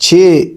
6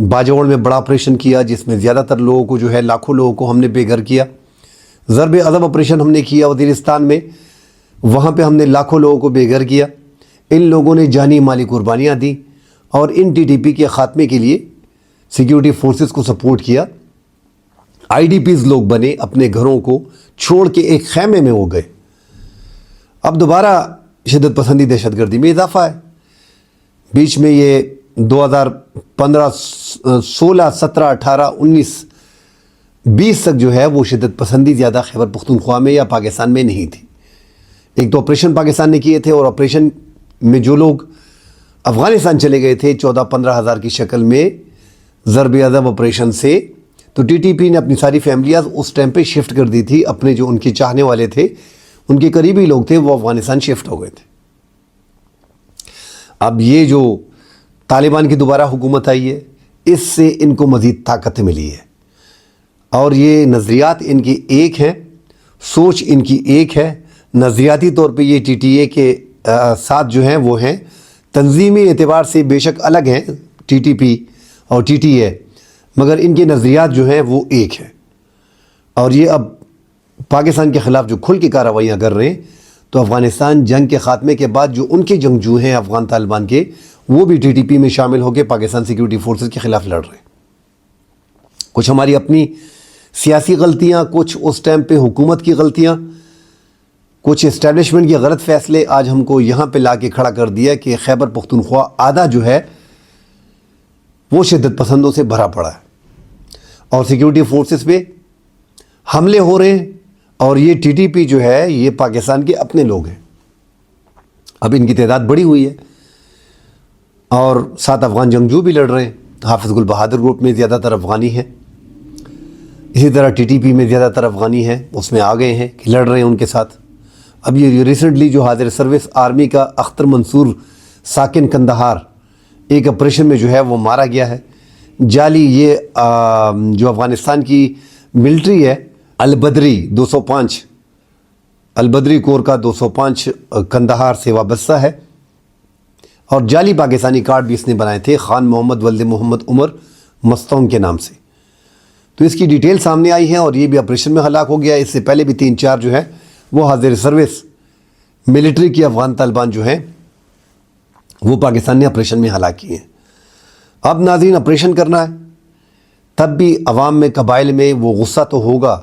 باجوڑ میں بڑا آپریشن کیا جس میں زیادہ تر لوگوں کو جو ہے لاکھوں لوگوں کو ہم نے بے گھر کیا. ضرب عضب آپریشن ہم نے کیا وزیرستان میں, وہاں پہ ہم نے لاکھوں لوگوں کو بے گھر کیا. ان لوگوں نے جانی مالی قربانیاں دیں اور ان ٹی ٹی پی کے خاتمے کے لیے سیکیورٹی فورسز کو سپورٹ کیا. آئی ڈی پیز لوگ بنے, اپنے گھروں کو چھوڑ کے ایک خیمے میں ہو گئے. اب دوبارہ شدت پسندی دہشت گردی میں اضافہ ہے. بیچ میں یہ 2015 16 17 18 19 20 تک جو ہے وہ شدت پسندی زیادہ خیبر پختونخوا میں یا پاکستان میں نہیں تھی. ایک تو آپریشن پاکستان نے کیے تھے, اور آپریشن میں جو لوگ افغانستان چلے گئے تھے 14-15 ہزار کی شکل میں ضرب عضب آپریشن سے, تو ٹی ٹی پی نے اپنی ساری فیملیاں اس ٹائم پہ شفٹ کر دی تھی. اپنے جو ان کے چاہنے والے تھے, ان کے قریبی لوگ تھے, وہ افغانستان شفٹ ہو گئے تھے. اب یہ جو طالبان کی دوبارہ حکومت آئی ہے, اس سے ان کو مزید طاقت ملی ہے, اور یہ نظریات ان کی ایک ہیں, سوچ ان کی ایک ہے. نظریاتی طور پہ یہ ٹی ٹی اے کے ساتھ جو ہیں وہ ہیں, تنظیمی اعتبار سے بے شک الگ ہیں ٹی ٹی پی اور ٹی ٹی اے, مگر ان کے نظریات جو ہیں وہ ایک ہیں. اور یہ اب پاکستان کے خلاف جو کھل کے کارروائیاں کر رہے ہیں, تو افغانستان جنگ کے خاتمے کے بعد جو ان کے جنگجو ہیں افغان طالبان کے, وہ بھی ٹی ٹی پی میں شامل ہو کے پاکستان سیکیورٹی فورسز کے خلاف لڑ رہے ہیں. کچھ ہماری اپنی سیاسی غلطیاں, کچھ اس ٹائم پہ حکومت کی غلطیاں, کچھ اسٹیبلشمنٹ کے غلط فیصلے آج ہم کو یہاں پہ لا کے کھڑا کر دیا کہ خیبر پختونخوا آدھا جو ہے وہ شدت پسندوں سے بھرا پڑا ہے, اور سیکیورٹی فورسز پہ حملے ہو رہے ہیں. اور یہ ٹی ٹی پی جو ہے یہ پاکستان کے اپنے لوگ ہیں. اب ان کی تعداد بڑی ہوئی ہے, اور 7 افغان جنگجو بھی لڑ رہے ہیں. حافظ گل بہادر گروپ میں زیادہ تر افغانی ہیں, اسی طرح ٹی ٹی پی میں زیادہ تر افغانی ہیں, اس میں آ گئے ہیں کہ لڑ رہے ہیں ان کے ساتھ. اب یہ ریسنٹلی جو حاضر سروس آرمی کا اختر منصور ساکن کندہار ایک آپریشن میں جو ہے وہ مارا گیا ہے. جعلی یہ جو افغانستان کی ملٹری ہے, البدری 205 البدری کور کا 205 کندہار سے وابستہ ہے, اور جعلی پاکستانی کارڈ بھی اس نے بنائے تھے خان محمد ولد محمد عمر مستونگ کے نام سے. تو اس کی ڈیٹیل سامنے آئی ہے, اور یہ بھی آپریشن میں ہلاک ہو گیا. اس سے پہلے بھی 3-4 جو ہے وہ حاضر سروس ملٹری کی افغان طالبان جو ہیں وہ پاکستان نے آپریشن میں ہلاک کیے ہیں. اب ناظرین, آپریشن کرنا ہے تب بھی عوام میں, قبائل میں وہ غصہ تو ہوگا,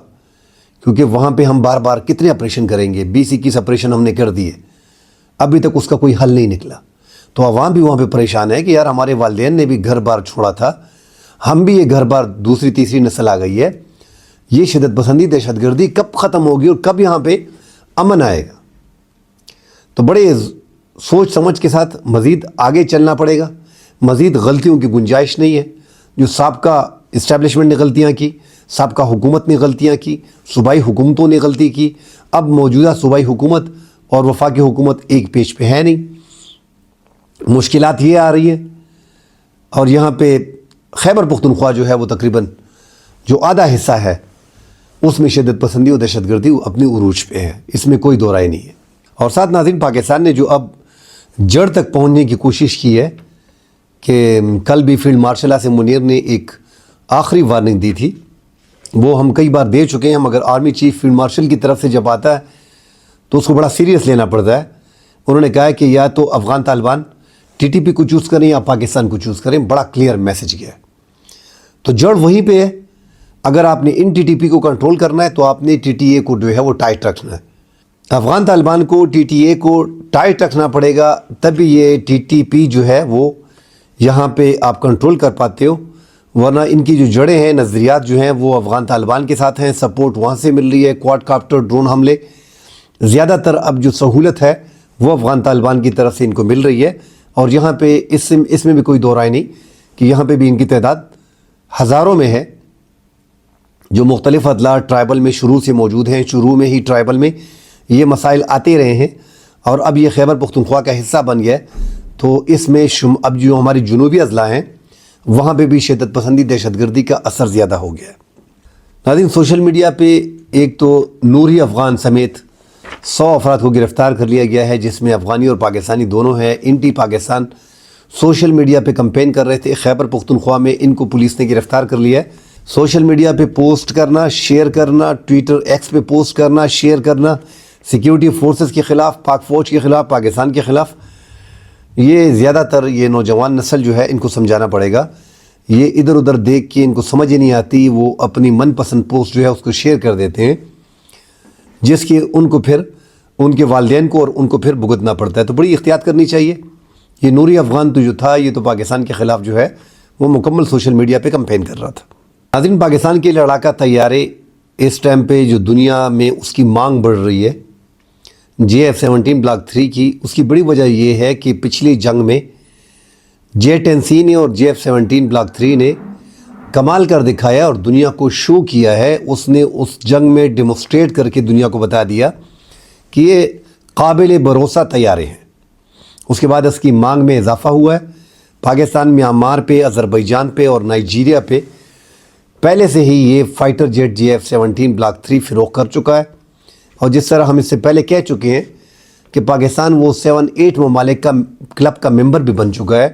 کیونکہ وہاں پہ ہم بار بار کتنے آپریشن کریں گے. 20-21 آپریشن ہم نے کر دیے, ابھی تک اس کا کوئی حل نہیں نکلا. تو عوام بھی وہاں پہ پریشان ہے کہ یار ہمارے والدین نے بھی گھر بار چھوڑا تھا, ہم بھی یہ گھر بار دوسری تیسری نسل آ گئی ہے, یہ شدت پسندی دہشت گردی کب ختم ہوگی اور کب یہاں پہ امن آئے گا. تو بڑے سوچ سمجھ کے ساتھ مزید آگے چلنا پڑے گا. مزید غلطیوں کی گنجائش نہیں ہے. جو سابقہ اسٹیبلشمنٹ نے غلطیاں کی, سابقہ حکومت نے غلطیاں کی, صوبائی حکومتوں نے غلطی کی, اب موجودہ صوبائی حکومت اور وفاقی حکومت ایک پیج پہ ہے نہیں. مشکلات یہ آ رہی ہیں, اور یہاں پہ خیبر پختونخوا جو ہے وہ تقریباً جو آدھا حصہ ہے اس میں شدت پسندی اور دہشت گردی اپنی عروج پہ ہے, اس میں کوئی دو رائے نہیں ہے. اور ساتھ ناظرین, پاکستان نے جو اب جڑ تک پہنچنے کی کوشش کی ہے, کہ کل بھی فیلڈ مارشل آصم منیر نے ایک آخری وارننگ دی تھی, وہ ہم کئی بار دے چکے ہیں, مگر آرمی چیف فیلڈ مارشل کی طرف سے جب آتا ہے تو اس کو بڑا سیریس لینا پڑتا ہے. انہوں نے کہا ہے کہ یا تو Afghan Taliban T T P کو چوز کریں یا پاکستان کو چوز کریں. بڑا کلیئر میسج گیا ہے. تو جڑ وہیں پہ ہے. اگر آپ نے ان ٹی ٹی پی کو کنٹرول کرنا ہے تو آپ نے ٹی ٹی اے کو جو ہے وہ ٹائٹ رکھنا ہے. افغان طالبان کو ٹی ٹی اے کو ٹائٹ رکھنا پڑے گا, تبھی یہ ٹی ٹی پی جو ہے وہ یہاں پہ آپ کنٹرول کر پاتے ہو. ورنہ ان کی جو جڑیں ہیں, نظریات جو ہیں وہ افغان طالبان کے ساتھ ہیں, سپورٹ وہاں سے مل رہی ہے, کوارڈ کاپٹر ڈرون حملے, زیادہ تر اب جو سہولت ہے وہ افغان طالبان کی طرف سے ان کو مل رہی ہے. اور یہاں پہ اس میں بھی کوئی دو رائے نہیں کہ یہاں پہ بھی ان کی تعداد ہزاروں میں ہے, جو مختلف اضلاع ٹرائبل میں شروع سے موجود ہیں. شروع میں ہی ٹرائبل میں یہ مسائل آتے رہے ہیں, اور اب یہ خیبر پختونخوا کا حصہ بن گیا ہے. تو اس میں اب جو ہماری جنوبی اضلاع ہیں وہاں پہ بھی شدت پسندی دہشت گردی کا اثر زیادہ ہو گیا ہے. ناظرین, سوشل میڈیا پہ ایک تو نوری افغان سمیت 100 افراد کو گرفتار کر لیا گیا ہے, جس میں افغانی اور پاکستانی دونوں ہیں. انٹی پاکستان سوشل میڈیا پہ کمپین کر رہے تھے. خیبر پختونخوا میں ان کو پولیس نے گرفتار کر لیا ہے. سوشل میڈیا پہ پوسٹ کرنا، شیئر کرنا، ٹویٹر ایکس پہ پوسٹ کرنا، شیئر کرنا، سیکیورٹی فورسز کے خلاف، پاک فوج کے خلاف، پاکستان کے خلاف. یہ زیادہ تر یہ نوجوان نسل جو ہے ان کو سمجھانا پڑے گا. یہ ادھر ادھر دیکھ کے ان کو سمجھ ہی نہیں آتی، وہ اپنی من پسند پوسٹ جو ہے اس کو شیئر کر دیتے ہیں، جس کی ان کو پھر ان کے والدین کو اور ان کو پھر بھگتنا پڑتا ہے. تو بڑی احتیاط کرنی چاہیے. یہ نوری افغان تو جو تھا یہ تو پاکستان کے خلاف جو ہے وہ مکمل سوشل میڈیا پہ کمپین کر رہا تھا. ناظرین، پاکستان کے لڑاکا طیارے اس ٹائم پہ جو دنیا میں اس کی مانگ بڑھ رہی ہے JF-17 بلاک 3 کی، اس کی بڑی وجہ یہ ہے کہ پچھلی جنگ میں J-10C نے اور JF-17 بلاک 3 نے کمال کر دکھایا اور دنیا کو شو کیا ہے. اس نے اس جنگ میں ڈیمونسٹریٹ کر کے دنیا کو بتا دیا کہ یہ قابل بھروسہ طیارے ہیں. اس کے بعد اس کی مانگ میں اضافہ ہوا ہے. پاکستان میانمار پہ، اذربائیجان پہ اور نائجیریا پہ پہلے سے ہی یہ فائٹر جیٹ JF-17 بلاک 3 فروخت کر چکا ہے. اور جس طرح ہم اس سے پہلے کہہ چکے ہیں کہ پاکستان وہ 7-8 ممالک کا کلب کا ممبر بھی بن چکا ہے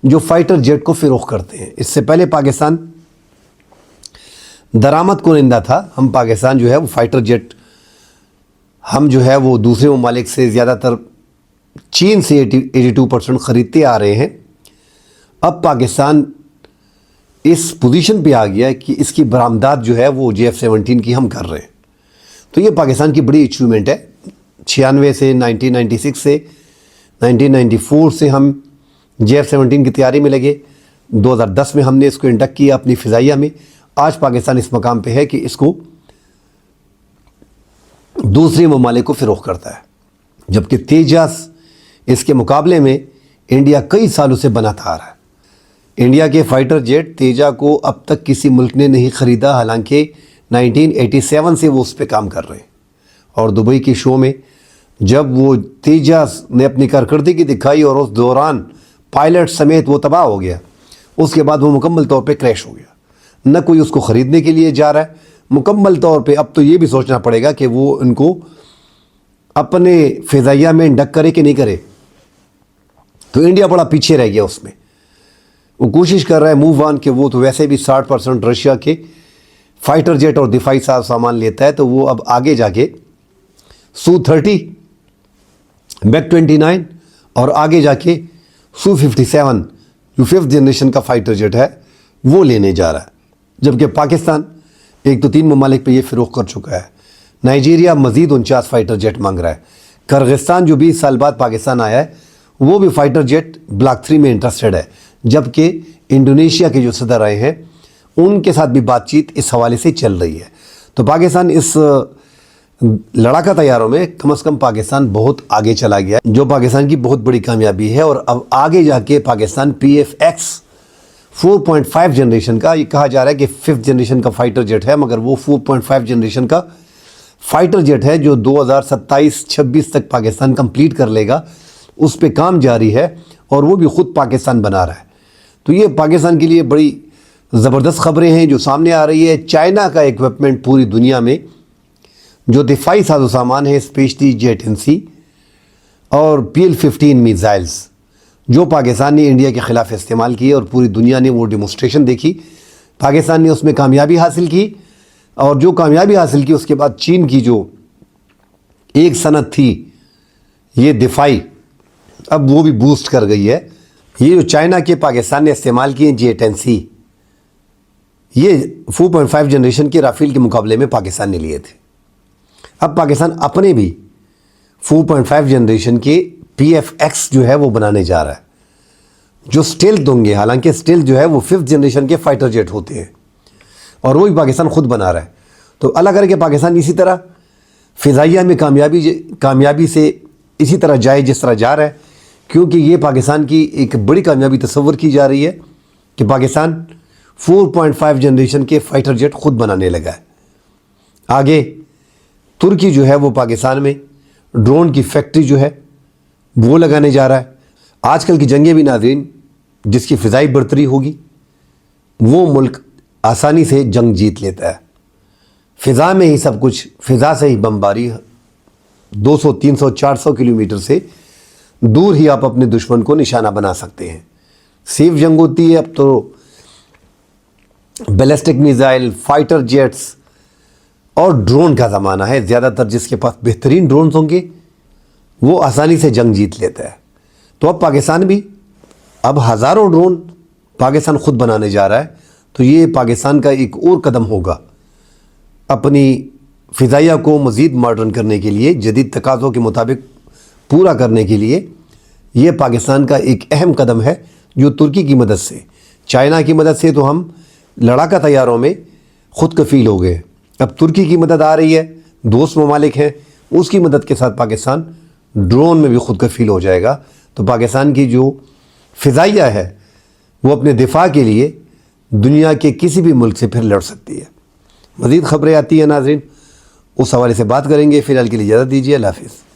جو فائٹر جیٹ کو فروخت کرتے ہیں. اس سے پہلے پاکستان درآمد کنندہ تھا. ہم پاکستان جو ہے وہ فائٹر جیٹ ہم جو ہے وہ دوسرے ممالک سے زیادہ تر چین سے 82% خریدتے آ رہے ہیں. اب پاکستان اس پوزیشن پہ آ گیا ہے کہ اس کی برآمدات جو ہے وہ JF-17 کی ہم کر رہے ہیں. تو یہ پاکستان کی بڑی اچیومنٹ ہے. 96 سے 1996 سے 1994 سے ہم JF-17 کی تیاری میں لگے. 2010 میں ہم نے اس کو انڈکٹ کیا اپنی فضائیہ میں. آج پاکستان اس مقام پہ ہے کہ اس کو دوسرے ممالک کو فروخت کرتا ہے، جبکہ تیجاس اس کے مقابلے میں انڈیا کئی سالوں سے بناتا آ رہا ہے. انڈیا کے فائٹر جیٹ تیجا کو اب تک کسی ملک نے نہیں خریدا، حالانکہ 1987 سے وہ اس پہ کام کر رہے ہیں. اور دبئی کے شو میں جب وہ تیجاس نے اپنی کارکردگی دکھائی اور اس دوران پائلٹ سمیت وہ تباہ ہو گیا، اس کے بعد وہ مکمل طور پہ کریش ہو گیا. نہ کوئی اس کو خریدنے کے لیے جا رہا ہے. مکمل طور پہ اب تو یہ بھی سوچنا پڑے گا کہ وہ ان کو اپنے فضائیہ میں انڈکٹ کرے کہ نہیں کرے. تو انڈیا بڑا پیچھے رہ گیا اس میں. وہ کوشش کر رہا ہے موو آن کہ وہ تو ویسے بھی 60% رشیا کے فائٹر جیٹ اور دفاعی سامان لیتا ہے، تو وہ اب آگے جا کے Su-30 MiG-29 اور آگے جا کے Su-57 جو 5th جنریشن کا فائٹر جیٹ ہے وہ لینے جا رہا ہے. جبکہ پاکستان ایک تو 3 ممالک پہ یہ فروخت کر چکا ہے. نائجیریا مزید 49 فائٹر جیٹ مانگ رہا ہے. کرغستان جو 20 سال بعد پاکستان آیا ہے وہ بھی فائٹر جیٹ بلاک 3 میں انٹرسٹڈ ہے. جبکہ انڈونیشیا کے جو صدر آئے ہیں ان کے ساتھ بھی بات چیت اس حوالے سے چل رہی ہے. تو پاکستان اس لڑاکا طیاروں میں کم از کم پاکستان بہت آگے چلا گیا، جو پاکستان کی بہت بڑی کامیابی ہے. اور اب آگے جا کے پاکستان PF-X 4.5 جنریشن کا، یہ کہا جا رہا ہے کہ 5th جنریشن کا فائٹر جیٹ ہے، مگر وہ 4.5 جنریشن کا فائٹر جیٹ ہے جو 2027-26 تک پاکستان کمپلیٹ کر لے گا. اس پہ کام جاری ہے اور وہ بھی خود پاکستان بنا رہا ہے. تو یہ پاکستان کے لیے بڑی زبردست خبریں ہیں جو سامنے آ رہی ہے. چائنا کا ایکوپمنٹ پوری دنیا میں جو دفاعی ساز و سامان ہے، اسپیشلی J-10C اور PL-15 میزائلز جو پاکستان نے انڈیا کے خلاف استعمال کیے اور پوری دنیا نے وہ ڈیمونسٹریشن دیکھی. پاکستان نے اس میں کامیابی حاصل کی اور جو کامیابی حاصل کی اس کے بعد چین کی جو ایک صنعت تھی یہ دفاعی، اب وہ بھی بوسٹ کر گئی ہے. یہ جو چائنا کے پاکستان نے استعمال کیے J-10C یہ 4.5 جنریشن کے رافیل کے مقابلے میں پاکستان نے لیے تھے. اب پاکستان اپنے بھی 4.5 جنریشن کے PF-X جو ہے وہ بنانے جا رہا ہے جو سٹیلتھ ہوں گے. حالانکہ سٹیلتھ جو ہے وہ 5th جنریشن کے فائٹر جیٹ ہوتے ہیں اور وہ بھی پاکستان خود بنا رہا ہے. تو اللہ کرے کہ پاکستان اسی طرح فضائیہ میں کامیابی سے اسی طرح جائے جس طرح جا رہا ہے، کیونکہ یہ پاکستان کی ایک بڑی کامیابی تصور کی جا رہی ہے کہ پاکستان 4.5 جنریشن کے فائٹر جیٹ خود بنانے لگا ہے. آگے ترکی جو ہے وہ پاکستان میں ڈرون کی فیکٹری جو ہے وہ لگانے جا رہا ہے. آج کل کی جنگیں بھی ناظرین جس کی فضائی برتری ہوگی وہ ملک آسانی سے جنگ جیت لیتا ہے. فضا میں ہی سب کچھ، فضا سے ہی بمباری 200 300 400 کلومیٹر سے دور ہی آپ اپنے دشمن کو نشانہ بنا سکتے ہیں. سیف جنگ ہوتی ہے. اب تو بیلسٹک میزائل، فائٹر جیٹس اور ڈرون کا زمانہ ہے. زیادہ تر جس کے پاس بہترین ڈرونز ہوں گے وہ آسانی سے جنگ جیت لیتا ہے. تو اب پاکستان بھی اب ہزاروں ڈرون پاکستان خود بنانے جا رہا ہے. تو یہ پاکستان کا ایک اور قدم ہوگا اپنی فضائیہ کو مزید ماڈرن کرنے کے لیے، جدید تقاضوں کے مطابق پورا کرنے کے لیے. یہ پاکستان کا ایک اہم قدم ہے جو ترکی کی مدد سے، چائنا کی مدد سے تو ہم لڑاکا طیاروں میں خود کفیل ہو گئے. اب ترکی کی مدد آ رہی ہے، دوست ممالک ہیں، اس کی مدد کے ساتھ پاکستان ڈرون میں بھی خود کفیل ہو جائے گا. تو پاکستان کی جو فضائیہ ہے وہ اپنے دفاع کے لیے دنیا کے کسی بھی ملک سے پھر لڑ سکتی ہے. مزید خبریں آتی ہیں ناظرین، اس حوالے سے بات کریں گے. فی الحال کے لیے اجازت دیجیے. اللہ حافظ.